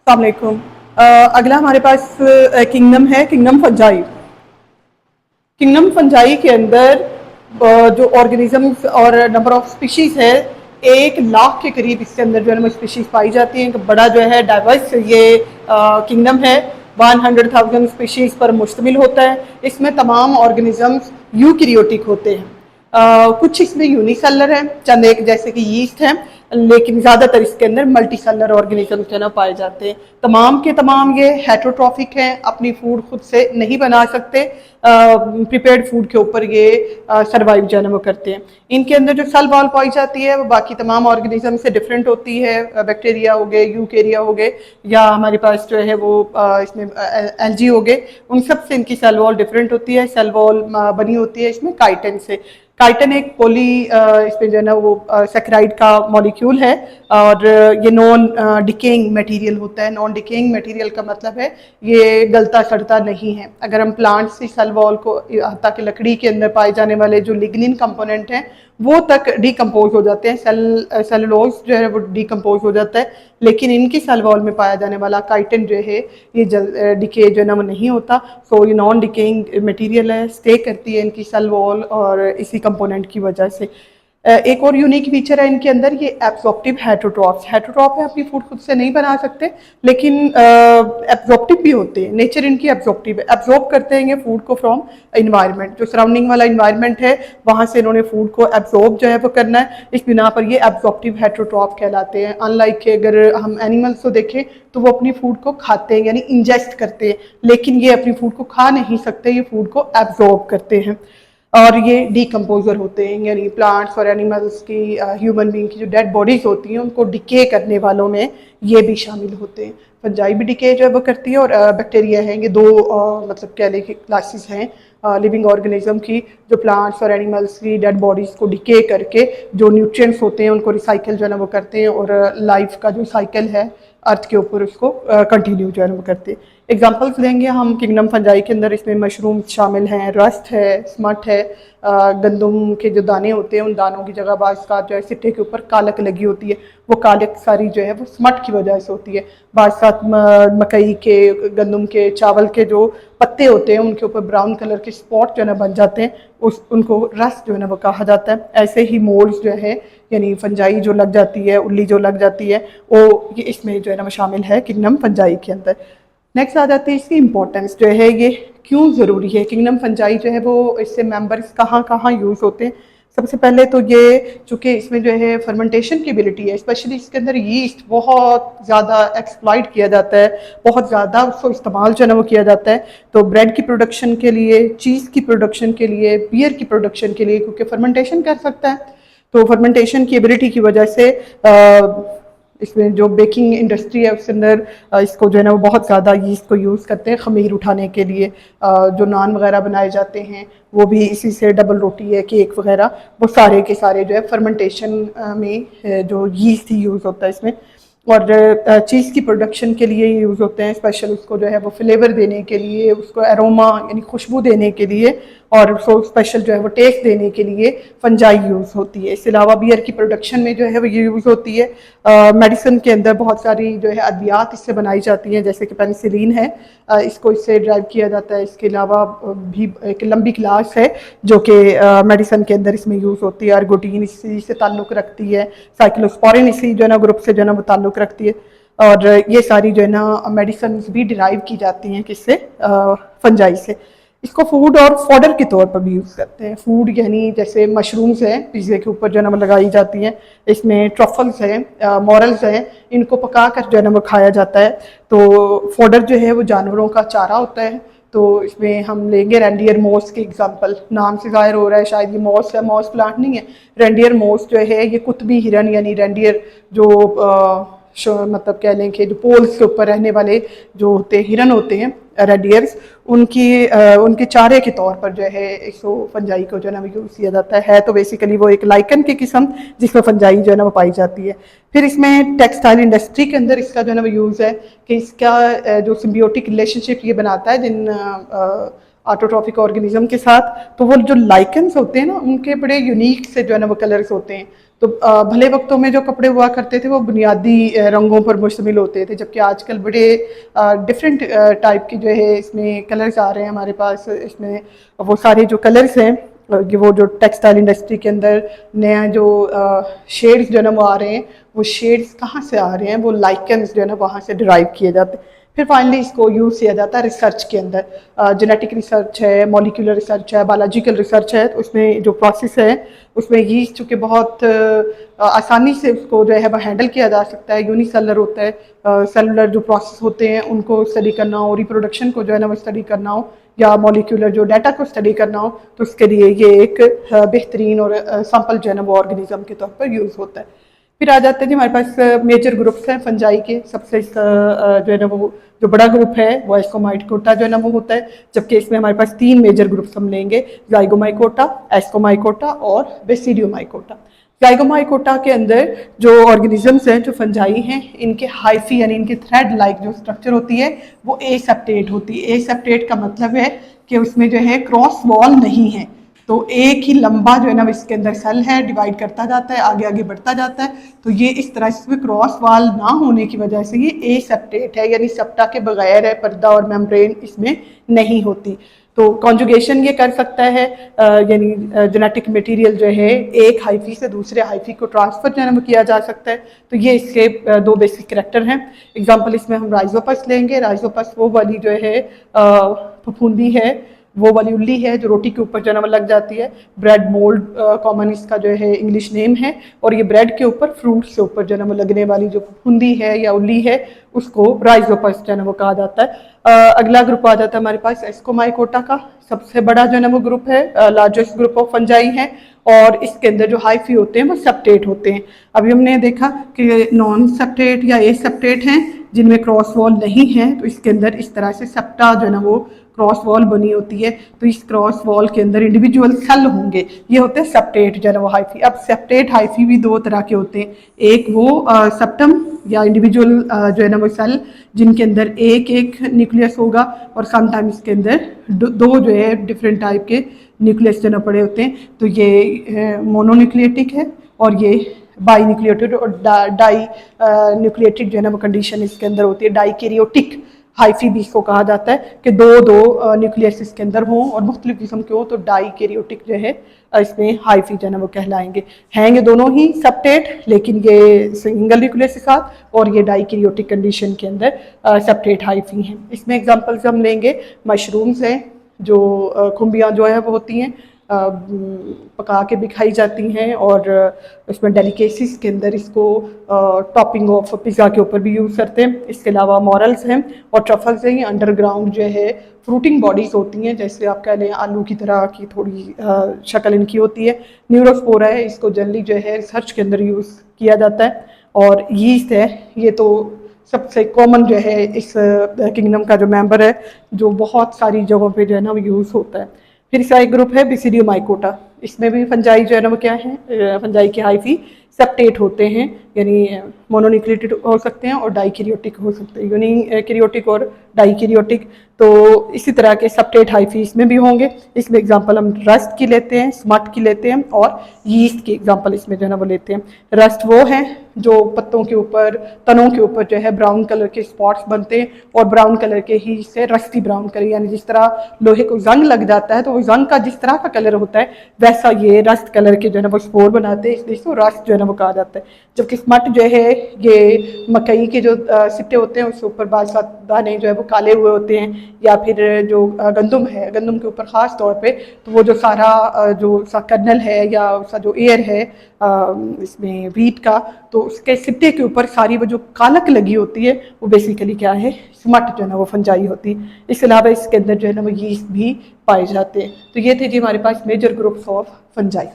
अस्सलामुअलैकुम। अगला हमारे पास किंगडम है, किंगडम फंजाई। किंगडम फंजाई के अंदर जो ऑर्गेनिजम्स और नंबर ऑफ स्पीशीज़ है, 1 लाख के करीब इसके अंदर जो है ना स्पीशीज़ पाई जाती हैं। बड़ा जो है डाइवर्स ये किंगडम है। 100,000 स्पीशीज़ पर मुश्तमिल होता है। इसमें तमाम ऑर्गेनिजम्स यूकैरियोटिक होते हैं। कुछ इसमें यूनिसेलर हैं, चंद एक जैसे कि यीस्ट हैं, लेकिन ज़्यादातर इसके अंदर मल्टी सेलर ऑर्गेनिज्म जो है ना पाए जाते हैं। तमाम के तमाम ये हेट्रोट्रॉफिक हैं, अपनी फूड खुद से नहीं बना सकते। प्रिपेयर्ड फूड के ऊपर ये सर्वाइव जो है ना वो करते हैं। इनके अंदर जो सेल वॉल पाई जाती है वो बाकी तमाम ऑर्गेनिज्म से डिफरेंट होती है। बैक्टीरिया हो गए, यूकेरिया हो गए, या हमारे पास जो है वो इसमें एल्जी हो गए, उन सब से इनकी सेल वॉल डिफरेंट होती है। सेल वॉल बनी होती है इसमें काइटिन से। काइटिन एक पॉली इसमें जो है ना वो सैकराइड का मॉलिक्यूल है, और ये नॉन डिकेइंग मटेरियल होता है। नॉन डिकेइंग मटेरियल का मतलब है ये गलता सड़ता नहीं है। अगर हम प्लांट से सेल वॉल को, ताकि लकड़ी के अंदर पाए जाने वाले जो लिग्निन कंपोनेंट हैं वो तक डिकम्पोज हो जाते हैं, सेलुलोज जो है वो डिकम्पोज हो जाता है, लेकिन इनकी सेल वॉल में पाया जाने वाला काइटिन जो है ये डिके जो है ना वो नहीं होता। सो ये नॉन डिकेइंग मटेरियल है, स्टे करती है इनकी सेल वॉल और इसी कंपोनेंट की वजह से। एक और यूनिक फीचर है इनके अंदर, ये एब्जॉर्प्टिव हेट्रोट्रॉफ्स। हेट्रोट्रॉफ है, अपनी फूड खुद से नहीं बना सकते, लेकिन एब्जॉर्प्टिव भी होते हैं। नेचर इनकी एब्जॉर्प्टिव है, एब्जॉर्ब करते हैं ये फूड को फ्रॉम इन्वायरमेंट। जो सराउंडिंग वाला इन्वायरमेंट है वहाँ से इन्होंने फूड को एब्जॉर्ब जो है वो करना है। इस बिना पर ये एब्जॉर्प्टिव हेट्रोट्रॉफ कहलाते हैं। अनलाइक के अगर हम एनिमल्स को देखें तो वो अपनी फूड को खाते हैं, यानी इंजेस्ट करते हैं, लेकिन ये अपनी फूड को खा नहीं सकते, ये फूड को एब्जॉर्ब करते हैं। और ये डीकम्पोजर होते हैं, यानी प्लांट्स और एनिमल्स की, ह्यूमन बीइंग की जो डेड बॉडीज होती हैं उनको डिके करने वालों में ये भी शामिल होते हैं। फंजाई भी डिके जो है वो करती है, और बैक्टीरिया हैं, ये दो मतलब कह लें कि क्लासेस हैं लिविंग ऑर्गेनिज्म की, जो प्लांट्स और एनिमल्स की डेड बॉडीज़ को डिके करके जो न्यूट्रिएंट्स होते हैं उनको रिसाइकिल जो है ना वो करते हैं, और लाइफ का जो साइकिल है अर्थ के ऊपर उसको कंटिन्यू जो है वो करते हैं। एग्जांपल्स लेंगे हम किंगडम फंजाई के अंदर, इसमें मशरूम शामिल हैं, रस्ट है, स्मट है, गंदम के जो दाने होते हैं उन दानों की जगह बाज़ का जो है सिट्टे के ऊपर कालक लगी होती है, वो कालक सारी जो है वो स्मट की वजह से होती है। बाज़ साथ मकई के, गंदम के, चावल के जो पत्ते होते हैं उनके ऊपर ब्राउन कलर के स्पॉट जो है ना बन जाते हैं, उनको रस्ट जो है ना वो कहा जाता है। ऐसे ही मोल्ड्स जो है, यानी फंजाई जो लग जाती है, उल्ली जो लग जाती है, वो ये इसमें जो है ना वो शामिल है किंगडम फंजाई के अंदर। नेक्स्ट आ जाती है इसकी इंपॉर्टेंस जो है, ये क्यों ज़रूरी है। किंगडम फंजाई जो है वो, इससे मेंबर्स कहाँ कहाँ यूज़ होते हैं। सबसे पहले तो ये, चूँकि इसमें जो है फर्मेंटेशन की एबिलिटी है, स्पेशली इसके अंदर यीस्ट बहुत ज़्यादा एक्सप्लॉइट किया जाता है, बहुत ज़्यादा उसको इस्तेमाल जो है ना वो किया जाता है। तो ब्रेड की प्रोडक्शन के लिए, चीज़ की प्रोडक्शन के लिए, बियर की प्रोडक्शन के लिए, क्योंकि फर्मेंटेशन कर सकता है, तो फर्मेंटेशन की एबिलिटी की वजह से इसमें जो बेकिंग इंडस्ट्री है उसके अंदर इसको जो है ना वो बहुत ज़्यादा यीस्ट को यूज़ करते हैं खमीर उठाने के लिए। जो नान वगैरह बनाए जाते हैं वो भी इसी से, डबल रोटी है, केक वगैरह, वो सारे के सारे जो है फर्मेंटेशन में जो यीस्ट ही यूज़ होता है इसमें। और चीज़ की प्रोडक्शन के लिए यूज़ होते हैं, स्पेशल उसको जो है वो फ्लेवर देने के लिए, उसको एरोमा यानी खुशबू देने के लिए, और उसको स्पेशल जो है वो टेस्ट देने के लिए फंजाई यूज़ होती है। इसके अलावा बियर की प्रोडक्शन में जो है वो यूज़ होती है। मेडिसिन के अंदर बहुत सारी जो है अद्वियात इससे बनाई जाती हैं, जैसे कि पेनिसिलिन है, इसको इससे ड्राइव किया जाता है। इसके अलावा भी एक लंबी क्लास है जो कि मेडिसिन के अंदर इसमें यूज़ होती है। अर्गोटीन इसी से ताल्लुक़ रखती है, साइक्लोस्पोरिन इसी जो है ना ग्रुप से जो है ना वो ताल्लुक़ रखती है, और ये सारी जो है ना मेडिसिन भी डिराइव की जाती हैं किससे, फंजाई से। इसको फूड और फॉडर के तौर पर भी यूज़ करते हैं। फूड यानी जैसे मशरूम्स हैं, पिज़्ज़े के ऊपर जो है ना वो लगाई जाती हैं, इसमें ट्रफल्स हैं, मॉरल्स हैं, इनको पका कर जो है ना वो खाया जाता है। तो फॉडर जो है वो जानवरों का चारा होता है। तो इसमें हम लेंगे रेंडियर मॉस की एग्जांपल, नाम से ज़ाहिर हो रहा है शायद ये मॉस है, मॉस प्लांट नहीं है। रेंडियर मॉस जो है ये कुतबी हिरन, यानी रेंडियर जो मतलब कह लें कि जो पोल्स के ऊपर रहने वाले जो होते हिरन होते हैं, रेडियर्स, उनके चारे के तौर पर जो है इसको फंजाई को जो है ना यूज़ किया जाता है। तो बेसिकली वो एक लाइकन की किस्म जिसमें फंजाई जो है ना वो पाई जाती है। फिर इसमें टेक्सटाइल इंडस्ट्री के अंदर इसका जो है ना वो यूज़ है कि इसका जो सिम्बियोटिक रिलेशनशिप ये बनाता है जिन ऑटोट्रॉफिक ऑर्गेनिज्म के साथ, तो वो जो लाइकन्स होते हैं ना उनके बड़े यूनिक से जो है ना वो कलर्स होते हैं। तो भले वक्तों में जो कपड़े हुआ करते थे वो बुनियादी रंगों पर मुश्तमिल होते थे, जबकि आजकल बड़े डिफरेंट टाइप के जो है इसमें कलर्स आ रहे हैं हमारे पास। इसमें वो सारे जो कलर्स हैं, वो जो टेक्सटाइल इंडस्ट्री के अंदर नया जो शेड्स जो है ना वो आ रहे हैं, वो शेड्स कहाँ से आ रहे हैं, वो लाइकेंस जो है ना वहाँ से डिराइव किए जाते हैं। फिर फाइनली इसको यूज़ किया जाता है रिसर्च के अंदर। जेनेटिक रिसर्च है, मॉलिक्यूलर रिसर्च है, बायोलॉजिकल रिसर्च है। तो उसमें जो प्रोसेस है उसमें यीस्ट चूँकि बहुत आसानी से उसको जो है वह हैंडल किया जा सकता है, यूनिसेलुलर होता है। सेलुलर जो प्रोसेस होते हैं उनको स्टडी करना हो, रिप्रोडक्शन को जो है ना वो स्टडी करना हो, या मॉलिक्यूलर जो डाटा को स्टडी करना हो, तो उसके लिए ये एक बेहतरीन और सैंपल जो है ना वो ऑर्गेनिज्म के तौर पर यूज़ होता है। फिर आ जाते हैं जी हमारे पास मेजर ग्रुप्स हैं फंजाई के। सबसे जो है ना वो जो बड़ा ग्रुप है वो एस्कोमाइकोटा जो है ना वो होता है, जबकि इसमें हमारे पास 3 मेजर ग्रुप्स हम लेंगे, जाइगोमाइकोटा, एस्कोमाइकोटा और बेसिडियोमाइकोटा। जाइगोमाइकोटा के अंदर जो ऑर्गेनिजम्स हैं, जो फंजाई हैं, इनके हाइफी यानी इनके थ्रेड लाइक जो स्ट्रक्चर होती है वो एसेप्टेट होती है। एसेप्टेट का मतलब है कि उसमें जो है क्रॉस वॉल नहीं है, तो एक ही लंबा जो है ना इसके अंदर सेल है, डिवाइड करता जाता है, आगे आगे बढ़ता जाता है। तो ये इस तरह इसमें क्रॉस वाल ना होने की वजह से ये एसेप्टेट है, यानी सेप्टा के बगैर है, पर्दा और मेम्ब्रेन इसमें नहीं होती। तो कॉन्जुगेशन ये कर सकता है, यानी जेनेटिक मटेरियल जो है एक हाइफी से दूसरे हाइफी को ट्रांसफर जो है वो किया जा सकता है। तो ये इसके 2 बेसिक करैक्टर हैं। एग्जांपल इसमें हम राइजोपस लेंगे। राइजोपस वो वाली जो है फफूंदी है, वो वाली उल्ली है जो रोटी के ऊपर जो है ना लग जाती है। ब्रेड मोल्ड कॉमन इसका जो है इंग्लिश नेम है, और ये ब्रेड के ऊपर, फ्रूट्स के ऊपर जो है ना लगने वाली जो फुंदी है या उल्ली है उसको राइजोपस जो है ना वो कहा जाता है। अगला ग्रुप आ जाता है हमारे पास एस्कोमाइकोटा का। सबसे बड़ा जो है ना वो ग्रुप है, लार्जेस्ट ग्रुप ऑफ फंजाई है, और इसके अंदर जो हाइफी होते हैं वो सेप्टेट होते हैं। अभी हमने देखा कि नॉन सेप्टेट या ए सेप्टेट हैं जिनमें क्रॉस वॉल नहीं है, तो इसके अंदर इस तरह से सेप्टा जो है ना वो क्रॉस वॉल बनी होती है। तो इस क्रॉस वॉल के अंदर इंडिविजुअल सेल होंगे, ये होते हैं सेप्टेट जो है ना वो हाइफी। अब सेप्टेट हाइफी भी 2 तरह के होते हैं, एक वो सेप्टम या इंडिविजुअल जो है ना वो सेल जिनके अंदर एक एक न्यूक्लियस होगा, और समटाइम इसके अंदर 2 जो है डिफरेंट टाइप के न्यूक्लियस जो है पड़े होते हैं। तो ये मोनोन्यूक्लियोटिक है, और ये बाई न्यूक्लियोटिक और डाई न्यूक्लियोटिक जो है ना वो कंडीशन इसके अंदर होती है। डाइकैरियोटिक हाइफी भी इसको कहा जाता है कि 2 न्यूक्लियस इसके अंदर हों और मुख्तलिफ किस्म के हों, तो डाइकैरियोटिक जो है इसमें हाइफी जो है ना वो कहलाएंगे। हैं ये दोनों ही सेप्टेट, लेकिन ये सिंगल न्यूक्लियस के साथ, और ये डाइकैरियोटिक कंडीशन के अंदर सेप्टेट हाइफी हैं। इसमें एग्जांपल्स हम लेंगे, मशरूम्स हैं, जो खुम्बियाँ जो है वो होती हैं, पका के भी खाई जाती हैं, और इसमें डेलिकेसीज के अंदर इसको टॉपिंग ऑफ पिज़्ज़ा के ऊपर भी यूज़ करते हैं। इसके अलावा मॉरल्स हैं और ट्रफल्स हैं। ये अंडरग्राउंड जो है फ्रूटिंग बॉडीज़ होती हैं, जैसे आप कह लें आलू की तरह की थोड़ी शक्ल इनकी होती है। न्यूरोस्पोरा है, इसको जनरली जो है रिसर्च के अंदर यूज़ किया जाता है। और यीस्ट है, ये तो सबसे कॉमन जो है इस किंगडम का जो मेंबर है, जो बहुत सारी जगहों पे जो है ना वो यूज़ होता है। फिर इसका एक ग्रुप है बेसिडियोमाइकोटा। इसमें भी फंजाई जो है ना वो क्या है, फंजाई के हाइफी सेप्टेट होते हैं, यानी मोनोन्यूक्लियोटिक हो सकते हैं और डाइकैरियोटिक हो सकते हैं, यूनिकैरियोटिक और डाइकैरियोटिक। तो इसी तरह के सेप्टेट हाइफी इसमें भी होंगे। इसमें एग्जांपल हम रस्ट की लेते हैं, स्मट की लेते हैं, और यीस्ट की एग्जांपल इसमें जो है ना वो लेते हैं। रस्ट वो है जो पत्तों के ऊपर, तनों के ऊपर जो है ब्राउन कलर के स्पॉट्स बनते हैं, और ब्राउन कलर के ही से रस्टी ब्राउन कलर, यानी जिस तरह लोहे को जंग लग जाता है तो वो जंग का जिस तरह का कलर होता है वैसा ये रस्ट कलर के जो है ना वो स्पोर बनाते हैं, इसलिए इसको रस्ट जो है ना वो कहा जाता है। जबकि स्मट जो है ये मकई के जो सिट्टे होते हैं उसके ऊपर बाल दाने जो है वो काले हुए होते हैं, या फिर जो गंदम है, गंदम के ऊपर ख़ास तौर पे, तो वो जो सारा जो सा कर्नल है या उसका जो एयर है इसमें वीट का, तो उसके सिट्टे के ऊपर सारी वो जो कालक लगी होती है वो बेसिकली क्या है, स्मट जो है ना वो फंजाई होती है। इसके अलावा इसके अंदर जो है ना वो यीस्ट भी पाए जाते हैं। तो ये थे जी हमारे पास मेजर ग्रुप्स ऑफ फंजाई।